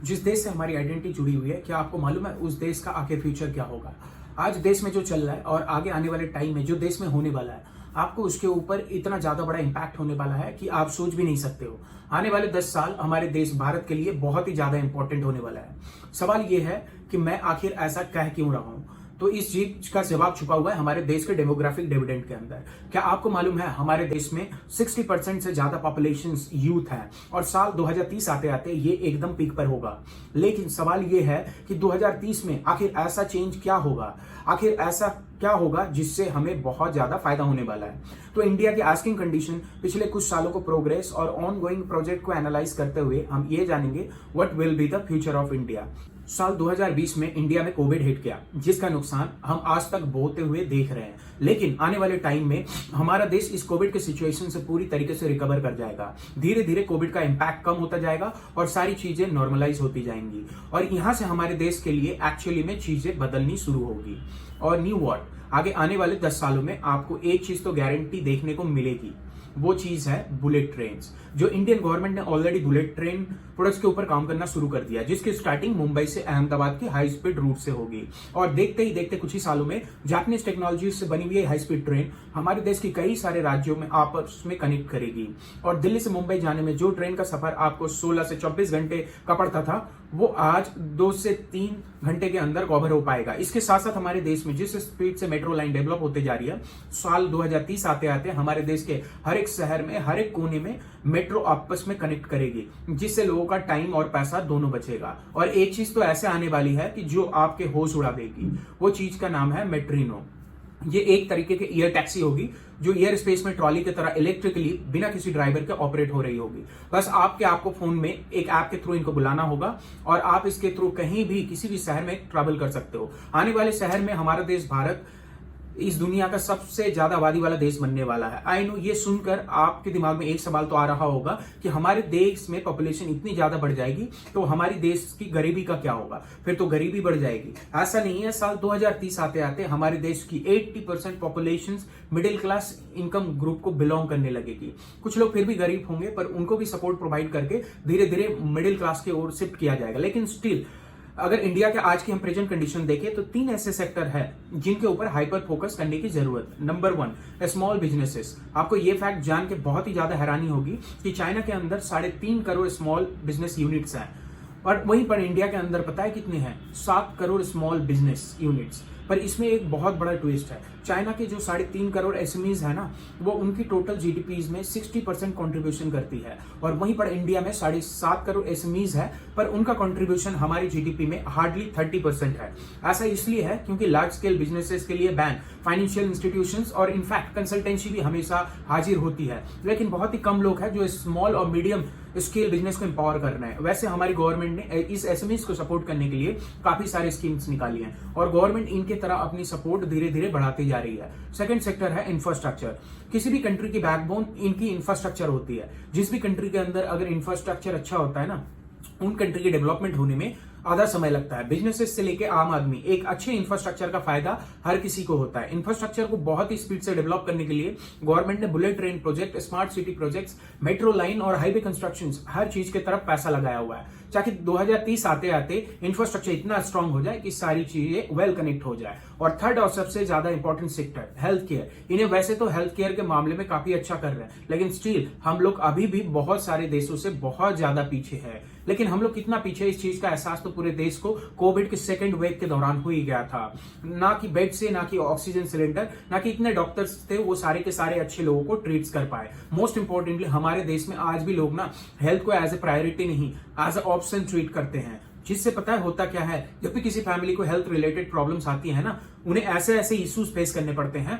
जिस देश से हमारी आइडेंटिटी जुड़ी हुई है, क्या आपको मालूम है उस देश का आगे फ्यूचर क्या होगा? आज देश में जो चल रहा है और आगे आने वाले टाइम में जो देश में होने वाला है, आपको उसके ऊपर इतना ज्यादा बड़ा इंपैक्ट होने वाला है कि आप सोच भी नहीं सकते हो। आने वाले 10 साल हमारे देश भारत के लिए बहुत ही ज्यादा इंपॉर्टेंट होने वाला है। सवाल यह है कि मैं आखिर ऐसा कह क्यों रहा हूं? तो इस चीज का जवाब छुपा हुआ है हमारे देश के डेमोग्राफिक डिविडेंड के अंदर। क्या आपको मालूम है हमारे देश में 60% से ज्यादा पॉपुलेशन यूथ है और साल 2030 आते आते ये एकदम पीक पर होगा। लेकिन सवाल ये है कि 2030 में आखिर ऐसा चेंज क्या होगा, आखिर ऐसा क्या होगा जिससे हमें बहुत ज्यादा फायदा होने वाला है। तो इंडिया की आस्किंग कंडीशन, पिछले कुछ सालों को प्रोग्रेस और ऑन गोइंग प्रोजेक्ट को एनालाइज करते हुए हम ये जानेंगे what will be the future of India. साल 2020 में इंडिया में कोविड हिट किया, जिसका नुकसान हम आज तक भोगते हुए देख रहे हैं। लेकिन आने वाले टाइम में हमारा देश इस कोविड के सिचुएशन से पूरी तरीके से रिकवर कर जाएगा। धीरे धीरे कोविड का इंपैक्ट कम होता जाएगा और सारी चीजें नॉर्मलाइज होती जाएंगी और यहां से हमारे देश के लिए एक्चुअली में चीजें बदलनी शुरू होगी। और न्यू वॉट, आगे आने वाले 10 सालों में आपको एक चीज तो गारंटी देखने को मिलेगी, वो चीज है बुलेट ट्रेन। जो इंडियन गवर्नमेंट ने ऑलरेडी बुलेट ट्रेन प्रोडक्ट्स के ऊपर काम करना शुरू कर दिया, जिसकी स्टार्टिंग मुंबई से अहमदाबाद की हाई स्पीड रूट से होगी और देखते ही देखते कुछ ही सालों में जापानीज टेक्नोलॉजी से बनी हुई हाई स्पीड ट्रेन हमारे देश की कई सारे राज्यों में आपस में कनेक्ट करेगी। और दिल्ली से मुंबई जाने में जो ट्रेन का सफर आपको 16 से 24 घंटे का पड़ता था, वो आज 2 से 3 घंटे के अंदर कवर हो पाएगा। इसके साथ साथ हमारे देश में जिस स्पीड से मेट्रो लाइन डेवलप होते जा रही है, साल 2030 आते आते हमारे देश के हर एक शहर में, हर एक कोने में मेट्रो आपस में कनेक्ट करेगी, जिससे लोगों का टाइम और पैसा दोनों बचेगा। और एक चीज तो ऐसे आने वाली है कि जो आपके होश उड़ा देगी, वो चीज का नाम है मेट्रिनो। ये एक तरीके की एयर टैक्सी होगी जो एयर स्पेस में ट्रॉली की तरह इलेक्ट्रिकली बिना किसी ड्राइवर के ऑपरेट हो रही होगी। बस आपको फोन में एक ऐप के थ्रू इनको बुलाना होगा और आप इसके थ्रू कहीं भी किसी भी शहर में ट्रैवल कर सकते हो। आने वाले शहर में हमारा देश भारत इस दुनिया का सबसे ज्यादा आबादी वाला देश बनने वाला है। आई नो, ये सुनकर आपके दिमाग में एक सवाल तो आ रहा होगा कि हमारे देश में पॉपुलेशन इतनी ज्यादा बढ़ जाएगी तो हमारी देश की गरीबी का क्या होगा? फिर तो गरीबी बढ़ जाएगी। ऐसा नहीं है। साल 2030 आते आते हमारे देश की 80% population middle class income group को बिलोंग करने लगेगी। कुछ लोग फिर भी गरीब होंगे, पर उनको भी सपोर्ट प्रोवाइड करके धीरे धीरे मिडिल क्लास की ओर शिफ्ट किया जाएगा। लेकिन स्टिल अगर इंडिया के आज की हम प्रेजेंट कंडीशन देखें तो 3 ऐसे सेक्टर है जिनके ऊपर हाइपर फोकस करने की जरूरत। Number 1, small businesses. आपको ये फैक्ट जान के बहुत ही ज्यादा हैरानी होगी कि चाइना के अंदर 3.5 करोड़ स्मॉल बिजनेस यूनिट्स हैं और वहीं पर इंडिया के अंदर पता है कितने हैं? 7 करोड़ स्मॉल बिजनेस यूनिट्स। पर इसमें एक बहुत बड़ा ट्विस्ट है। चाइना के जो 3.5 करोड़ एसएमईज है ना, वो उनकी टोटल जीडीपीज में 60% कंट्रीब्यूशन करती है और वहीं पर इंडिया में 7.5 करोड़ एसएमईज है, पर उनका कंट्रीब्यूशन हमारी जीडीपी में हार्डली 30% है। ऐसा इसलिए है क्योंकि लार्ज स्केल बिजनेसेस के लिए बैंक, फाइनेंशियल इंस्टीट्यूशंस और इनफैक्ट कंसल्टेंसी भी हमेशा हाजिर होती है। लेकिन बहुत ही कम लोग हैं जो स्मॉल और मीडियम स्केल बिजनेस को एम्पावर कर रहे हैं। वैसे हमारी गवर्नमेंट ने इस एसएमईज को सपोर्ट करने के लिए काफी सारे स्कीम्स निकाली हैं और गवर्नमेंट इनके तरह अपनी सपोर्ट धीरे धीरे बढ़ाती जा रही है। सेकंड सेक्टर है इंफ्रास्ट्रक्चर। किसी भी कंट्री की बैकबोन इनकी इंफ्रास्ट्रक्चर होती है। जिस भी कंट्री के अंदर अगर इंफ्रास्ट्रक्चर अच्छा होता है ना, उन कंट्री के डेवलपमेंट होने में आधा समय लगता है। बिजनेसेस से लेके आम आदमी, एक अच्छे इंफ्रास्ट्रक्चर का फायदा हर किसी को होता है। इंफ्रास्ट्रक्चर को बहुत ही स्पीड से डेवलप करने के लिए गवर्नमेंट ने bullet train project, smart city projects, metro line और हाईवे कंस्ट्रक्शन, हर चीज की तरफ पैसा लगाया हुआ है ताकि 2030 आते आते इंफ्रास्ट्रक्चर इतना स्ट्रांग हो जाए कि सारी चीजें वेल कनेक्ट हो जाए। और थर्ड और सबसे ज्यादा इंपॉर्टेंट सेक्टर, हेल्थ केयर। इन्हें वैसे तो हेल्थ केयर के मामले में काफी अच्छा कर रहे हैं, लेकिन स्टिल हम लोग अभी भी बहुत सारे देशों से बहुत ज्यादा पीछे है। लेकिन हम लोग कितना पीछे, इस चीज का एहसास तो पूरे देश को कोविड के सेकंड वेव के दौरान हो ही गया था। ना कि बेड से, ना कि ऑक्सीजन सिलेंडर, ना कि इतने डॉक्टर्स थे वो सारे के सारे अच्छे लोगों को ट्रीट कर पाए। मोस्ट इंपॉर्टेंटली हमारे देश में आज भी लोग ना हेल्थ को एज ए प्रायोरिटी नहीं, एज ए ऑप्शन ट्रीट करते हैं। जिससे पता है होता क्या है, जब भी किसी फैमिली को हेल्थ रिलेटेड प्रॉब्लम्स आती है ना, उन्हें ऐसे ऐसे इश्यूज फेस करने पड़ते हैं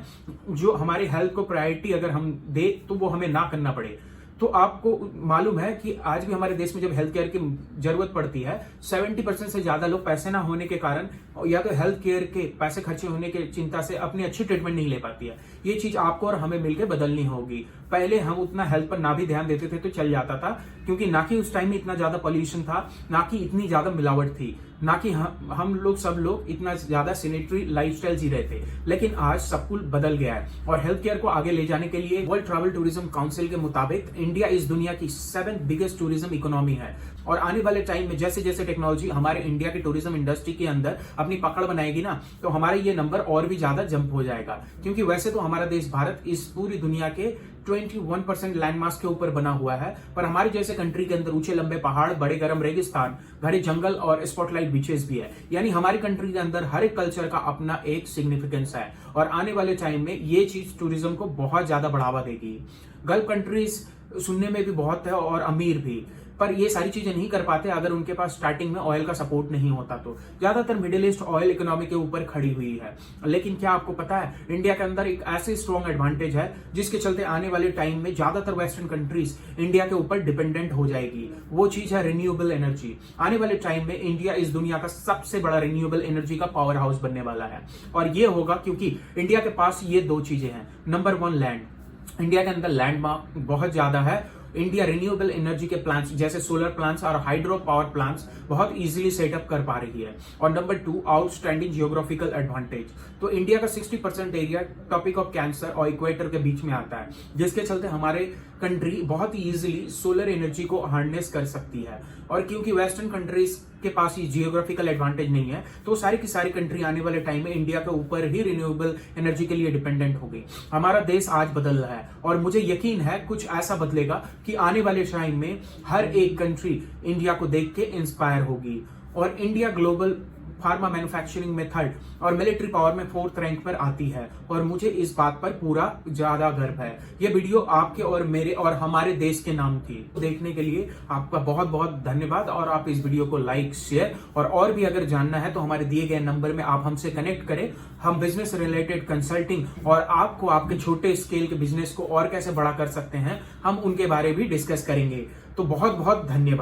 जो हमारे हेल्थ को प्रायोरिटी अगर हम दे तो वो हमें ना करना पड़े। तो आपको मालूम है कि आज भी हमारे देश में जब हेल्थ केयर की जरूरत पड़ती है, 70% से ज्यादा लोग पैसे ना होने के कारण या तो हेल्थ केयर के पैसे खर्चे होने की चिंता से अपनी अच्छी ट्रीटमेंट नहीं ले पाती है। ये चीज आपको और हमें मिलकर बदलनी होगी। पहले हम उतना हेल्थ पर ना भी ध्यान देते थे तो चल जाता था, क्योंकि ना कि उस टाइम में इतना ज्यादा पॉल्यूशन था, ना कि इतनी ज्यादा मिलावट थी, ना कि हम लोग सब लोग इतना ज्यादा सैनिटरी लाइफस्टाइल जी रहे थे। लेकिन आज सब कुछ बदल गया है और हेल्थ केयर को आगे ले जाने के लिए वर्ल्ड ट्रैवल टूरिज्म काउंसिल के मुताबिक इंडिया इस दुनिया की 7th बिगेस्ट टूरिज्म इकोनॉमी है और आने वाले टाइम में जैसे जैसे टेक्नोलॉजी हमारे इंडिया के टूरिज्म इंडस्ट्री के अंदर अपनी पकड़ बनाएगी ना, तो हमारा ये नंबर और भी ज्यादा जंप हो जाएगा। क्योंकि वैसे तो हमारा देश भारत इस पूरी दुनिया के 21% लैंडमार्क के ऊपर बना हुआ है, पर हमारे जैसे कंट्री के अंदर ऊंचे लंबे पहाड़, बड़े गर्म रेगिस्तान, घने जंगल और स्पॉटलाइट बीचेस भी है। यानी हमारी कंट्री के अंदर हर एक कल्चर का अपना एक सिग्निफिकेंस है, और आने वाले टाइम में ये चीज टूरिज्म को बहुत ज्यादा बढ़ावा देगी। गल्फ कंट्रीज सुनने में भी बहुत है और अमीर भी, पर ये सारी चीजें नहीं कर पाते अगर उनके पास स्टार्टिंग में ऑयल का सपोर्ट नहीं होता। तो ज्यादातर मिडिल ईस्ट ऑयल इकोनॉमी के ऊपर खड़ी हुई है। लेकिन क्या आपको पता है, इंडिया के अंदर एक ऐसे स्ट्रॉन्ग एडवांटेज है जिसके चलते आने वाले टाइम में ज्यादातर वेस्टर्न कंट्रीज इंडिया के ऊपर डिपेंडेंट हो जाएगी। वो चीज है रिन्यूएबल एनर्जी। आने वाले टाइम में इंडिया इस दुनिया का सबसे बड़ा रिन्यूएबल एनर्जी का पावर हाउस बनने वाला है, और ये होगा क्योंकि इंडिया के पास ये दो चीजें हैं। Number 1, land. इंडिया के अंदर लैंड मार्क बहुत ज्यादा है। इंडिया रिन्यूएबल एनर्जी के प्लांट्स जैसे सोलर प्लांट्स और हाइड्रो पावर प्लांट्स बहुत इजीली सेटअप कर पा रही है। और नंबर 2, आउटस्टैंडिंग जियोग्राफिकल एडवांटेज। तो इंडिया का 60% एरिया टॉपिक ऑफ कैंसर और इक्वेटर के बीच में आता है, जिसके चलते हमारे कंट्री बहुत ही इजीली सोलर एनर्जी को हार्नेस कर सकती है। और क्योंकि वेस्टर्न कंट्रीज के पास ये जियोग्राफिकल एडवांटेज नहीं है, तो सारी की सारी कंट्री आने वाले टाइम में इंडिया के ऊपर ही रिन्यूएबल एनर्जी के लिए डिपेंडेंट होगी। हमारा देश आज बदल रहा है, और मुझे यकीन है कुछ ऐसा बदलेगा कि आने वाले टाइम में हर एक कंट्री इंडिया को देख के इंस्पायर होगी। और इंडिया ग्लोबल फार्मा मैन्युफैक्चरिंग में 3rd और मिलिट्री पावर में 4th रैंक पर आती है, और मुझे इस बात पर पूरा ज्यादा गर्व है। ये वीडियो आपके और मेरे और हमारे देश के नाम थी। देखने के लिए आपका बहुत बहुत धन्यवाद, और आप इस वीडियो को लाइक, शेयर और भी अगर जानना है तो हमारे दिए गए नंबर में आप हमसे कनेक्ट करें। हम बिजनेस रिलेटेड कंसल्टिंग और आपको आपके छोटे स्केल के बिजनेस को और कैसे बड़ा कर सकते हैं, हम उनके बारे में डिस्कस करेंगे। तो बहुत बहुत धन्यवाद।